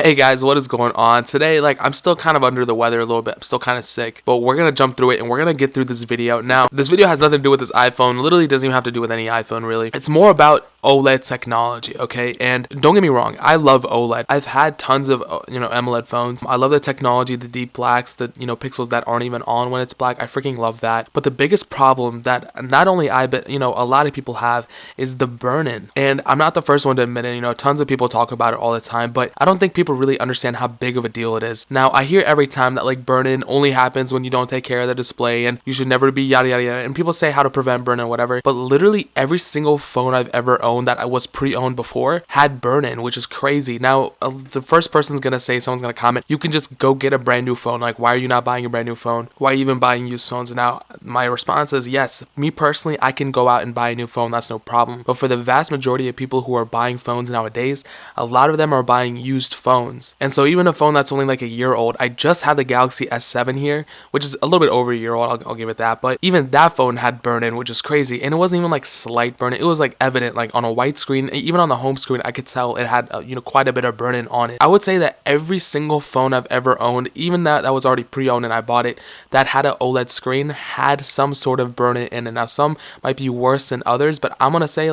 Hey guys, what is going on? Today, I'm still kind of under the weather a little bit. I'm still kind of sick, but we're going to jump through it and we're going to get through this video. Now, this video has nothing to do with this iPhone. Literally doesn't even have to do with any iPhone, really. It's more about OLED technology, okay? And don't get me wrong, I love OLED. I've had tons of, AMOLED phones. I love the technology, the deep blacks, the, pixels that aren't even on when it's black. I freaking love that. But the biggest problem that not only I, but, a lot of people have is the burn-in. And I'm not the first one to admit it. Tons of people talk about it all the time, but I don't think people really understand how big of a deal it is. Now, I hear every time that burn-in only happens when you don't take care of the display and you should never be yada yada yada, and people say how to prevent burn-in or whatever, but literally every single phone I've ever owned that I was pre-owned before had burn-in, which is crazy. Now, the first person's gonna say, someone's gonna comment, you can just go get a brand new phone. Why are you not buying a brand new phone? Why are you even buying used phones? Now, my response is yes. Me personally, I can go out and buy a new phone. That's no problem. But for the vast majority of people who are buying phones nowadays, a lot of them are buying used phones. And so even a phone that's only a year old, I just had the Galaxy S7 here, which is a little bit over a year old, I'll give it that, but even that phone had burn-in, which is crazy. And it wasn't even slight burn-in, it was evident, on a white screen, even on the home screen, I could tell it had quite a bit of burn-in on it. I would say that every single phone I've ever owned, even that was already pre-owned and I bought it, that had an OLED screen, had some sort of burn-in in it. Now, some might be worse than others, but I'm gonna say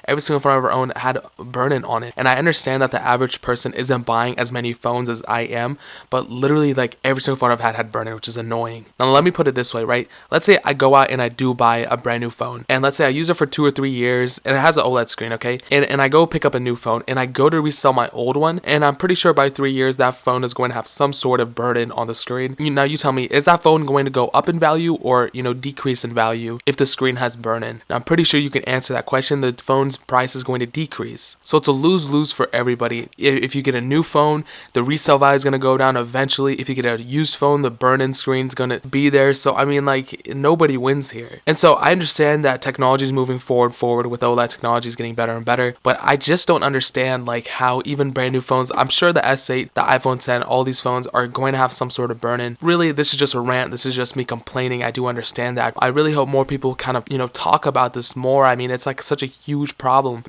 every single phone I've ever owned had burn-in on it. And I understand that the average person isn't buying as many phones as I am, but literally every single phone I've had burn-in, which is annoying. Now let me put it this way, right? Let's say I go out and I do buy a brand new phone, and let's say I use it for 2 or 3 years and it has an OLED screen, okay? And I go pick up a new phone and I go to resell my old one, and I'm pretty sure by 3 years that phone is going to have some sort of burn-in on the screen. Now you tell me, is that phone going to go up in value or decrease in value if the screen has burn-in? Now I'm pretty sure you can answer that question. The phone's price is going to decrease. So it's a lose-lose for everybody. If you get a new phone, the resale value is going to go down eventually. If you get a used phone, the burn-in screen is going to be there. So I mean, nobody wins here. And so I understand that technology is moving forward with OLED technology is getting better and better, but I just don't understand how even brand new phones, I'm sure the S8, the iPhone 10, all these phones are going to have some sort of burn-in. Really, this is just a rant. This is just me complaining. I do understand that. I really hope more people kind of, talk about this more. I mean, it's such a huge problem,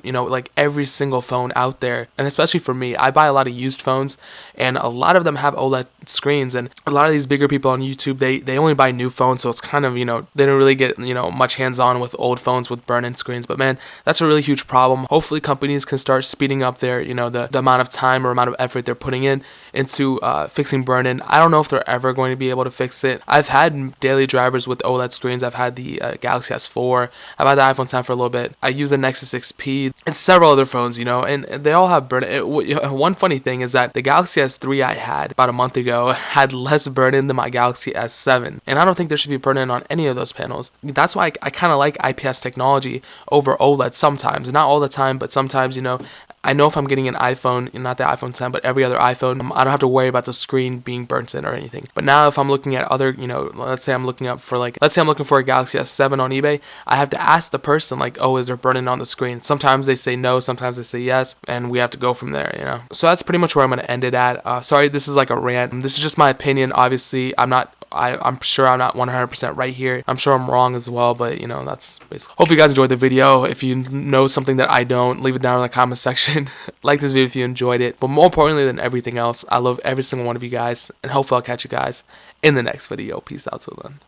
every single phone out there. And especially for me, I buy a lot of used phones and a lot of them have OLED screens, and a lot of these bigger people on YouTube, they only buy new phones, so it's kind of, they don't really get, much hands-on with old phones with burn-in screens. But man, that's a really huge problem. Hopefully companies can start speeding up their, the amount of time or amount of effort they're putting into fixing burn-in. I don't know if they're ever going to be able to fix it. I've had daily drivers with OLED screens. I've had the Galaxy S4. I've had the iPhone 10 for a little bit. I use the Nexus XP and several other phones, and they all have burn-in. One funny thing is that the Galaxy S3 I had about a month ago had less burn-in than my Galaxy S7, and I don't think there should be burn-in on any of those panels. That's why I kind of like IPS technology over OLED sometimes. Not all the time, but sometimes, I know if I'm getting an iPhone, not the iPhone 10, but every other iPhone, I don't have to worry about the screen being burnt in or anything. But now if I'm looking at other, let's say I'm looking for a Galaxy S7 on eBay, I have to ask the person oh, is there burn-in on the screen? Sometimes they say no, sometimes they say yes, and we have to go from there, So that's pretty much where I'm going to end it at. Sorry, this is a rant. This is just my opinion. Obviously, I'm sure I'm not 100% right here. I'm sure I'm wrong as well, but that's basically. Hope you guys enjoyed the video. If you know something that I don't, leave it down in the comment section. Like this video if you enjoyed it. But more importantly than everything else, I love every single one of you guys, and hopefully I'll catch you guys in the next video. Peace out till then.